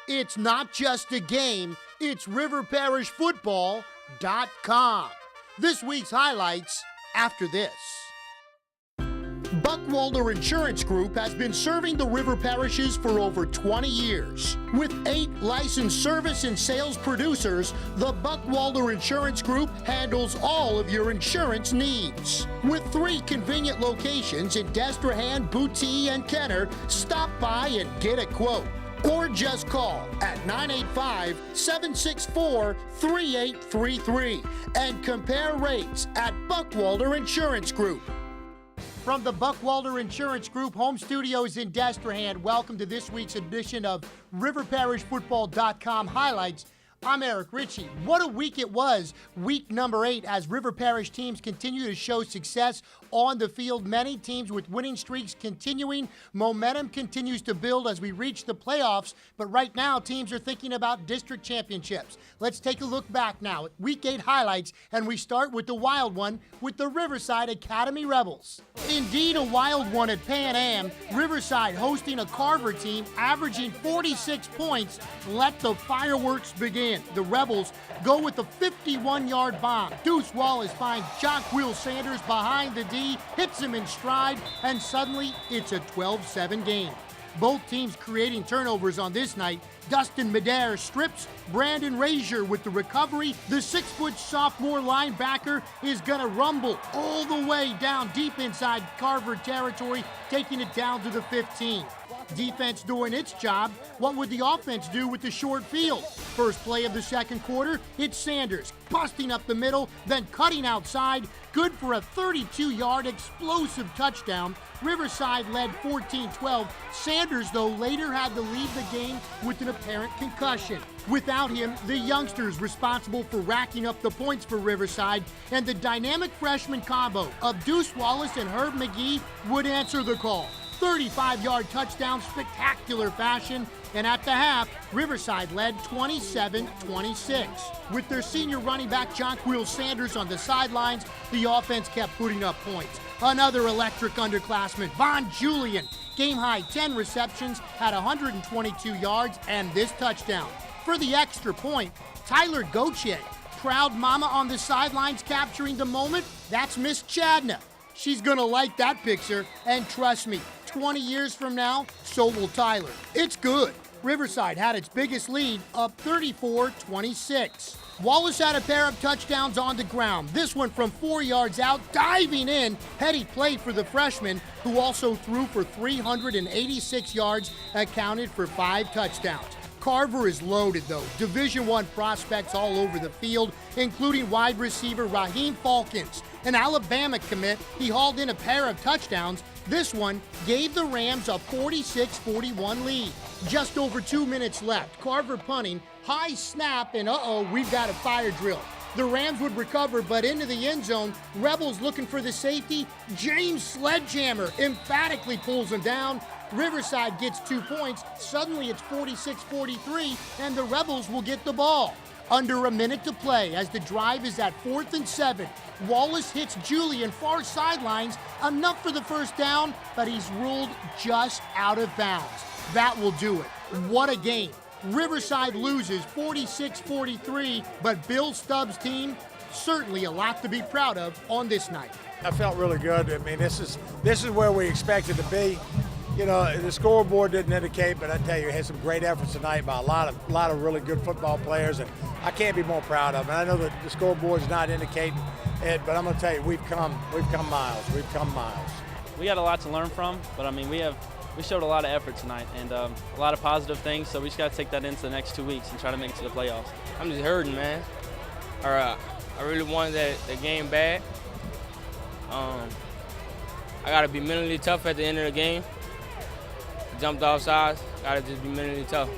It's not just a game, it's riverparishfootball.com. This week's highlights after this. Buckwalter Insurance Group has been serving the river parishes for over 20 years. With 8 licensed service and sales producers, the Buckwalter Insurance Group handles all of your insurance needs. With 3 convenient locations in Destrehan, Bootheel, and Kenner, stop by and get a quote. Or just call at 985-764-3833 and compare rates at Buckwalter Insurance Group. From the Buckwalter Insurance Group home studios in Destrehan, welcome to this week's edition of riverparishfootball.com highlights. I'm Eric Ritchie. What a week it was, week number 8, as River Parish teams continue to show success on the field. Many teams with winning streaks continuing. Momentum continues to build as we reach the playoffs, but right now teams are thinking about district championships. Let's take a look back now at week 8 highlights, and we start with the wild one with the Riverside Academy Rebels. Indeed, a wild one at Pan Am. Riverside hosting a Carver team averaging 46 points. Let the fireworks begin. The Rebels go with a 51-yard bomb. Deuce Wallace finds Jonquil Sanders behind the D, hits him in stride, and suddenly it's a 12-7 game. Both teams creating turnovers on this night. Dustin Madare strips Brandon Razier with the recovery. The 6-foot sophomore linebacker is going to rumble all the way down deep inside Carver territory, taking it down to the 15. Defense doing its job. What would the offense do with the short field? First play of the second quarter, it's Sanders busting up the middle, then cutting outside. Good for a 32-yard explosive touchdown. Riverside led 14-12. Sanders, though, later had to leave the game with an apparent concussion. Without him, the youngsters responsible for racking up the points for Riverside and the dynamic freshman combo of Deuce Wallace and Herb McGee would answer the call. 35-yard touchdown, spectacular fashion, and at the half, Riverside led 27-26. With their senior running back Jonquil Sanders on the sidelines, the offense kept putting up points. Another electric underclassman, Von Julian, game-high 10 receptions, had 122 yards and this touchdown. For the extra point, Tyler Gauthier, proud mama on the sidelines capturing the moment, that's Miss Chadna. She's gonna like that picture, and trust me, 20 years from now, so will Tyler. It's good. Riverside had its biggest lead, up 34-26. Wallace had a pair of touchdowns on the ground. This one from 4 yards out, diving in. Heady play for the freshman, who also threw for 386 yards, accounted for 5 touchdowns. Carver is loaded, though. Division I prospects all over the field, including wide receiver Raheem Falcons. An Alabama commit, he hauled in a pair of touchdowns. This one gave the Rams a 46-41 lead. Just over 2 minutes left. Carver punting, high snap, and we've got a fire drill. The Rams would recover, but into the end zone, Rebels looking for the safety. James Sledgehammer emphatically pulls him down. Riverside gets 2 points. Suddenly it's 46-43, and the Rebels will get the ball. Under a minute to play as the drive is at 4th and 7. Wallace hits Julian far sidelines, enough for the first down, but he's ruled just out of bounds. That will do it. What a game. Riverside loses 46-43, but Bill Stubbs' team, certainly a lot to be proud of on this night. I felt really good. I mean, this is where we expected to be. You know, the scoreboard didn't indicate, but I tell you, we had some great efforts tonight by a lot of really good football players, and I can't be more proud of them. And I know that the scoreboard's not indicating it, but I'm going to tell you, we've come miles. We've come miles. We got a lot to learn from, but I mean, we showed a lot of effort tonight and a lot of positive things. So we just got to take that into the next 2 weeks and try to make it to the playoffs. I'm just hurting, man. I really wanted the game bad. I got to be mentally tough at the end of the game. Jumped off sides, gotta just be mentally tough.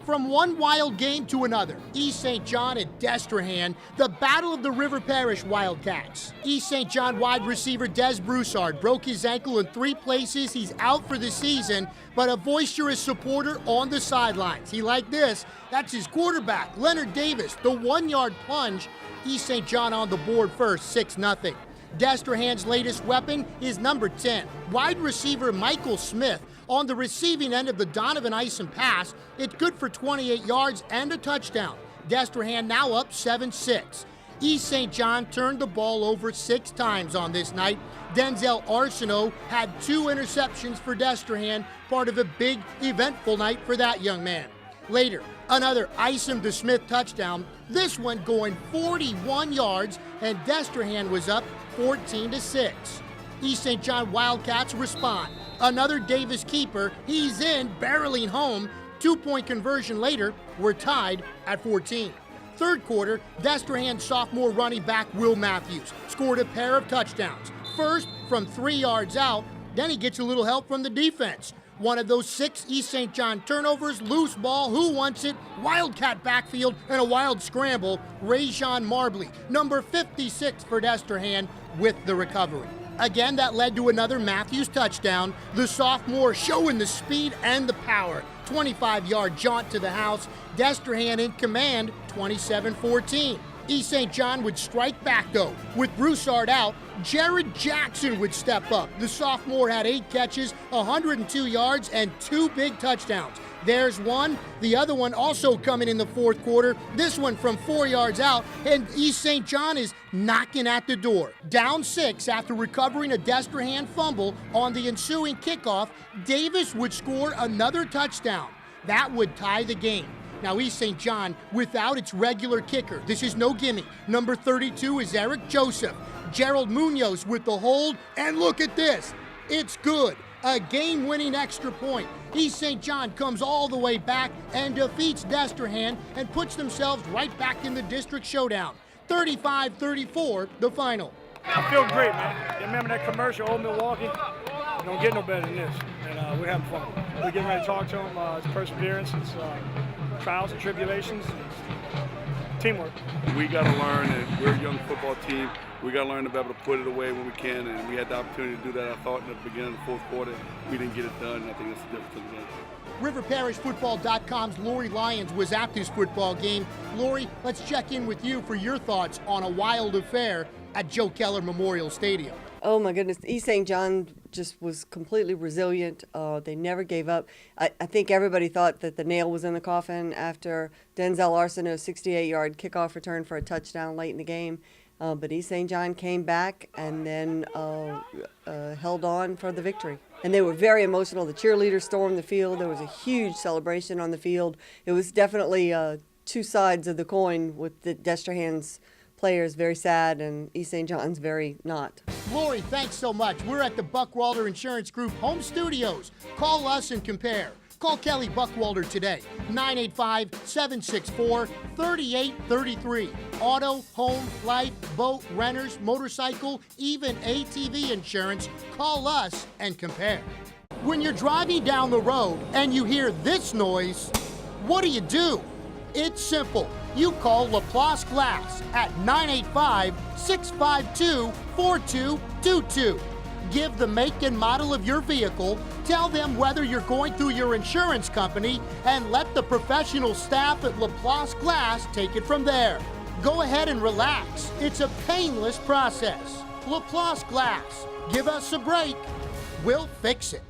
From one wild game to another, East St. John at Destrehan, the battle of the River Parish Wildcats. East St. John wide receiver Des Broussard broke his ankle in 3 places. He's out for the season, but a boisterous supporter on the sidelines. He liked this. That's his quarterback, Leonard Davis, the 1-yard plunge. East St. John on the board first, 6-0. Destrehan's latest weapon is number 10, wide receiver Michael Smith. On the receiving end of the Donovan Isom pass, it's good for 28 yards and a touchdown. Destrehan now up 7-6. East St. John turned the ball over 6 times on this night. Denzel Arsenault had 2 interceptions for Destrehan, part of a big, eventful night for that young man. Later, another Isom to Smith touchdown, this one going 41 yards, and Destrehan was up 14-6. East St. John Wildcats respond. Another Davis keeper, he's in, barreling home. 2-point conversion later, we're tied at 14. Third quarter, Destrehan sophomore running back Will Matthews scored a pair of touchdowns. First from 3 yards out, then he gets a little help from the defense. One of those 6 East St. John turnovers, loose ball, who wants it, Wildcat backfield, and a wild scramble. Rayshawn Marbley, number 56 for Destrehan, with the recovery. Again, that led to another Matthews touchdown. The sophomore showing the speed and the power. 25-yard jaunt to the house. Destrehan in command, 27-14. East St. John would strike back, though. With Broussard out, Jared Jackson would step up. The sophomore had 8 catches, 102 yards, and 2 big touchdowns. There's one. The other one also coming in the fourth quarter. This one from 4 yards out, and East St. John is knocking at the door. Down 6 after recovering a Destrehan fumble on the ensuing kickoff, Davis would score another touchdown. That would tie the game. Now, East St. John without its regular kicker. This is no gimme. Number 32 is Eric Joseph. Gerald Munoz with the hold, and look at this. It's good. A game-winning extra point. East St. John comes all the way back and defeats Destrehan and puts themselves right back in the district showdown. 35-34, the final. I feel great, man. You remember that commercial, Old Milwaukee? You don't get no better than this. And we're having fun. We're getting ready to talk to them. It's perseverance. It's trials and tribulations. It's teamwork. We got to learn, and we're a young football team. We got to learn to be able to put it away when we can, and we had the opportunity to do that, I thought, in the beginning of the fourth quarter. We didn't get it done, and I think that's the difference in the game. RiverParishFootball.com's Lori Lyons was at this football game. Lori, let's check in with you for your thoughts on a wild affair at Joe Keller Memorial Stadium. Oh my goodness, East St. John just was completely resilient. They never gave up. I think everybody thought that the nail was in the coffin after Denzel Arsenault's 68-yard kickoff return for a touchdown late in the game. But East St. John came back and then held on for the victory. And they were very emotional. The cheerleaders stormed the field. There was a huge celebration on the field. It was definitely 2 sides of the coin, with the Destrehan's players very sad and East St. John's very not. Lori, thanks so much. We're at the Buckwalter Insurance Group home studios. Call us and compare. Call Kelly Buckwalter today, 985-764-3833. Auto, home, life, boat, renters, motorcycle, even ATV insurance. Call us and compare. When you're driving down the road and you hear this noise, what do? It's simple. You call LaPlace Glass at 985-652-4222. Give the make and model of your vehicle, tell them whether you're going through your insurance company, and let the professional staff at LaPlace Glass take it from there. Go ahead and relax. It's a painless process. LaPlace Glass. Give us a break. We'll fix it.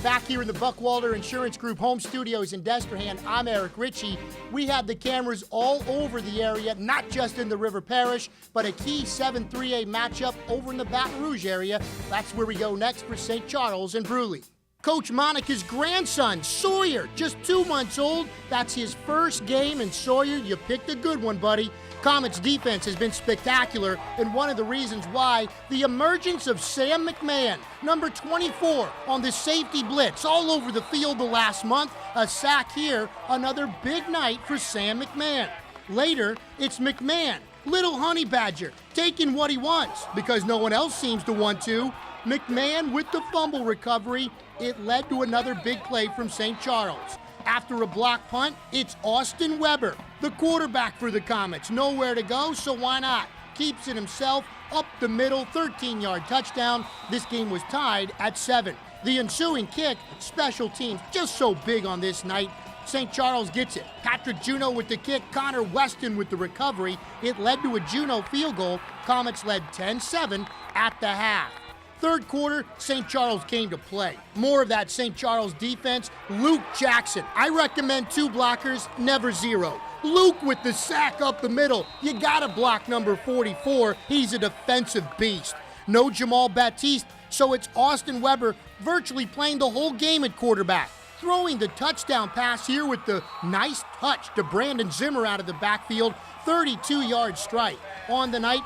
Back here in the Buckwalter Insurance Group home studios in Destrehan, I'm Eric Ritchie. We have the cameras all over the area, not just in the River Parish, but a key 7-3A matchup over in the Baton Rouge area. That's where we go next for St. Charles and Bruley. Coach Monica's grandson, Sawyer, just 2 months old. That's his first game, and Sawyer, you picked a good one, buddy. Comet's defense has been spectacular, and one of the reasons why, the emergence of Sam McMahon, number 24 on the safety blitz all over the field the last month. A sack here, another big night for Sam McMahon. Later, it's McMahon, little honey badger, taking what he wants because no one else seems to want to. McMahon with the fumble recovery. It led to another big play from St. Charles. After a block punt, it's Austin Weber, the quarterback for the Comets. Nowhere to go, so why not? Keeps it himself, up the middle, 13-yard touchdown. This game was tied at 7. The ensuing kick, special teams just so big on this night. St. Charles gets it. Patrick Juneau with the kick, Connor Weston with the recovery. It led to a Juneau field goal. Comets led 10-7 at the half. Third quarter, St. Charles came to play. More of that St. Charles defense. Luke Jackson. I recommend 2 blockers, never 0. Luke with the sack up the middle. You gotta block number 44. He's a defensive beast. No Jamal Baptiste, so it's Austin Weber virtually playing the whole game at quarterback. Throwing the touchdown pass here with the nice touch to Brandon Zimmer out of the backfield. 32-yard strike. On the night,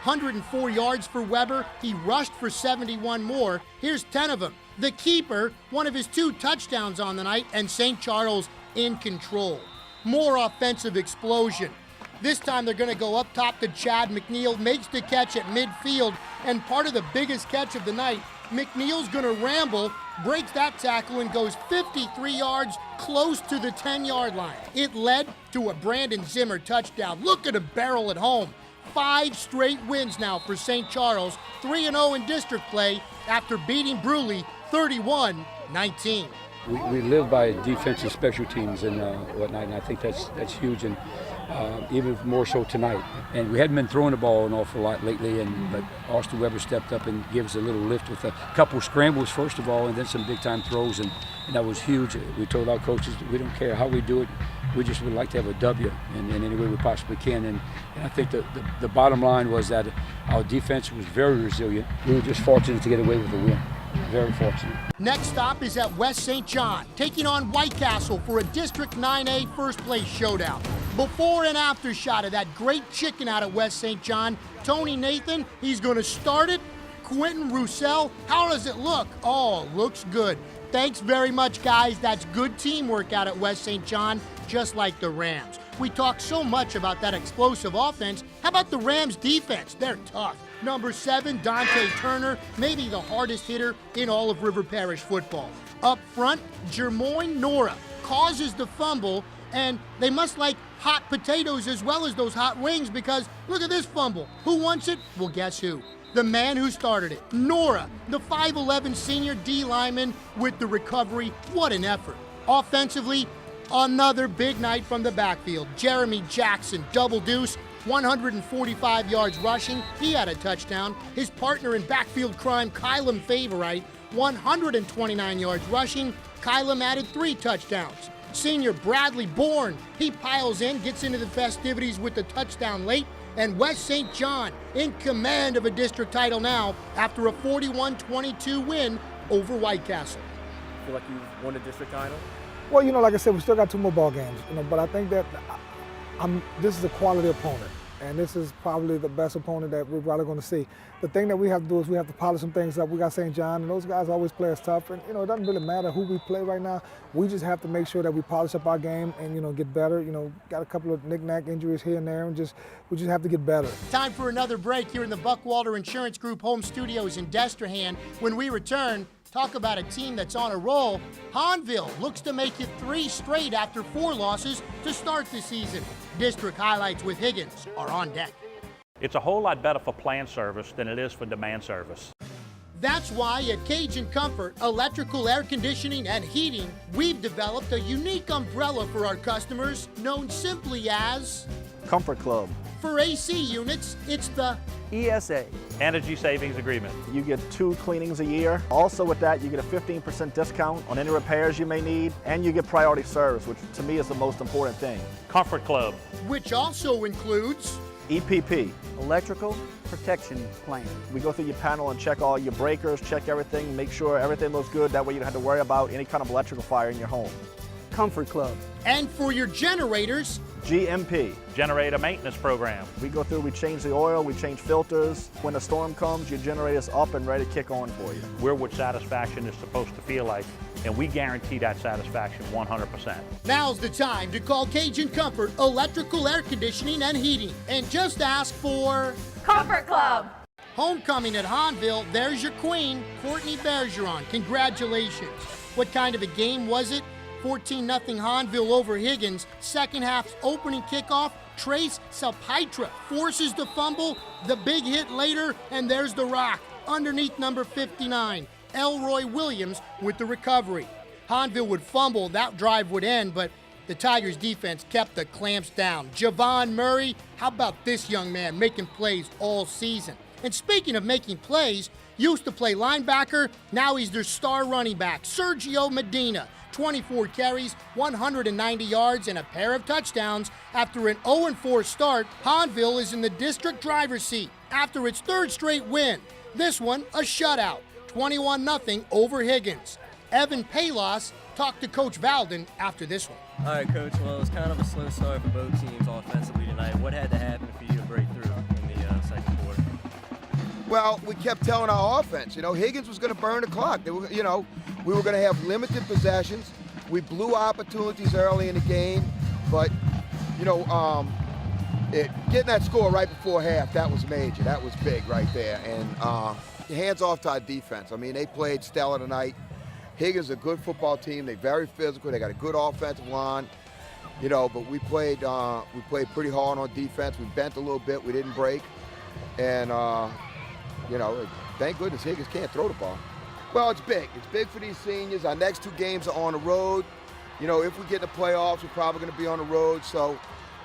104 yards for Weber. He rushed for 71 more. Here's 10 of them. The keeper, one of his 2 touchdowns on the night, and St. Charles in control. More offensive explosion. This time they're going to go up top to Chad McNeil, makes the catch at midfield, and part of the biggest catch of the night, McNeil's going to ramble, breaks that tackle, and goes 53 yards close to the 10-yard line. It led to a Brandon Zimmer touchdown. Look at him barrel at home. 5 straight wins now for St. Charles, 3-0 in district play after beating Bruley 31-19. We live by defensive special teams and whatnot, and I think that's huge, and even more so tonight. And we hadn't been throwing the ball an awful lot lately, but Austin Weber stepped up and gave us a little lift with a couple scrambles first of all, and then some big-time throws, and that was huge. We told our coaches that we don't care how we do it, we just would like to have a W in any way we possibly can. And I think the bottom line was that our defense was very resilient. We were just fortunate to get away with the win. Very fortunate. Next stop is at West St. John, taking on White Castle for a District 9A first place showdown. Before and after shot of that great chicken out at West St. John, Tony Nathan, he's going to start it. Quentin Roussel, how does it look? Oh, looks good. Thanks very much, guys. That's good teamwork out at West St. John, just like the Rams. We talk so much about that explosive offense. How about the Rams defense? They're tough. Number 7, Dante Turner, maybe the hardest hitter in all of River Parish football. Up front, Jermoyne Nora causes the fumble, and they must like hot potatoes as well as those hot wings, because look at this fumble. Who wants it? Well, guess who? The man who started it, Nora, the 5'11 senior D lineman with the recovery. What an effort. Offensively, another big night from the backfield. Jeremy Jackson, double deuce, 145 yards rushing. He had a touchdown. His partner in backfield crime, Kylam Favorite, 129 yards rushing. Kylam added 3 touchdowns. Senior Bradley Bourne, he piles in, gets into the festivities with the touchdown late. And West St. John in command of a district title now after a 41-22 win over White Castle. Feel like you've won the district title? Well, like I said, we still got 2 more ball games, but I think that this is a quality opponent, and this is probably the best opponent that we're probably going to see. The thing that we have to do is we have to polish some things up. We got St. John, and those guys always play us tough, and it doesn't really matter who we play right now. We just have to make sure that we polish up our game and get better. Got a couple of knick-knack injuries here and there, and we just have to get better. Time for another break here in the Buckwalter Insurance Group home studios in Destrehan. When we return, talk about a team that's on a roll. Hahnville looks to make it 3 straight after 4 losses to start the season. District highlights with Higgins are on deck. It's a whole lot better for planned service than it is for demand service. That's why at Cajun Comfort, Electrical, Air Conditioning, and Heating, we've developed a unique umbrella for our customers known simply as Comfort Club. For AC units, it's the ESA. Energy Savings Agreement. You get 2 cleanings a year. Also with that, you get a 15% discount on any repairs you may need, and you get priority service, which to me is the most important thing. Comfort Club. Which also includes EPP. Electrical Protection Plan. We go through your panel and check all your breakers, check everything, make sure everything looks good. That way you don't have to worry about any kind of electrical fire in your home. Comfort Club. And for your generators, GMP. Generator Maintenance Program. We go through, we change the oil, we change filters. When a storm comes, your generator's up and ready to kick on for you. We're what satisfaction is supposed to feel like, and we guarantee that satisfaction 100%. Now's the time to call Cajun Comfort, Electrical, Air Conditioning, and Heating, and just ask for Comfort Club. Homecoming at Hahnville. There's your queen, Courtney Bergeron. Congratulations. What kind of a game was it? 14-0 Hahnville over Higgins. Second half's opening kickoff, Trace Salpitra forces the fumble, the big hit later, and there's the rock underneath number 59. Elroy Williams with the recovery. Hahnville would fumble, that drive would end, but the Tigers defense kept the clamps down. Javon Murray, how about this young man making plays all season? And speaking of making plays, used to play linebacker, now he's their star running back, Sergio Medina. 24 carries, 190 yards, and a pair of touchdowns. After an 0-4 start, Hahnville is in the district driver's seat after its third straight win. This one, a shutout, 21-0 over Higgins. Evan Palos talked to Coach Valden after this one. All right, Coach. Well, it was kind of a slow start for both teams offensively tonight. What had to happen for you to break through in the second quarter? Well, we kept telling our offense, Higgins was going to burn the clock. We were going to have limited possessions. We blew opportunities early in the game, but, getting that score right before half, that was major. That was big right there. And hands off to our defense. I mean, they played stellar tonight. Higgins is a good football team. They're very physical. They got a good offensive line, but we played pretty hard on defense. We bent a little bit. We didn't break. And, thank goodness Higgins can't throw the ball. Well, it's big. It's big for these seniors. Our next 2 games are on the road. If we get in the playoffs, we're probably going to be on the road. So,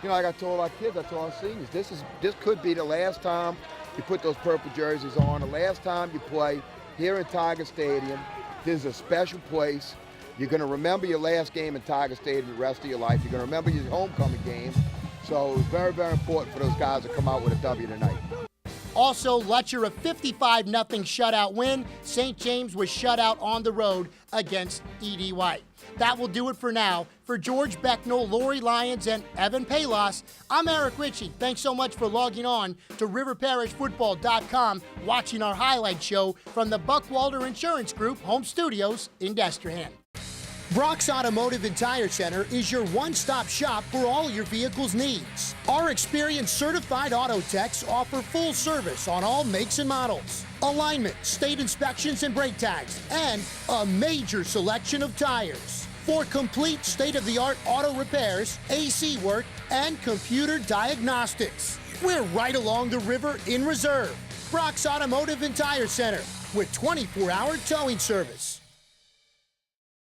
like I told our kids, I told our seniors, this could be the last time you put those purple jerseys on, the last time you play here in Tiger Stadium. This is a special place. You're going to remember your last game in Tiger Stadium the rest of your life. You're going to remember your homecoming game. So it's very, very important for those guys to come out with a W tonight. Also, Letcher a 55-0 shutout win. St. James was shut out on the road against E.D. White. That will do it for now. For George Becknell, Lori Lyons, and Evan Palos, I'm Eric Ritchie. Thanks so much for logging on to riverparishfootball.com, watching our highlight show from the Buckwalter Insurance Group home studios in Destrehan. Brock's Automotive and Tire Center is your one-stop shop for all your vehicle's needs. Our experienced certified auto techs offer full service on all makes and models, alignment, state inspections and brake tags, and a major selection of tires. For complete state-of-the-art auto repairs, AC work, and computer diagnostics, we're right along the river in Reserve. Brock's Automotive and Tire Center with 24-hour towing service.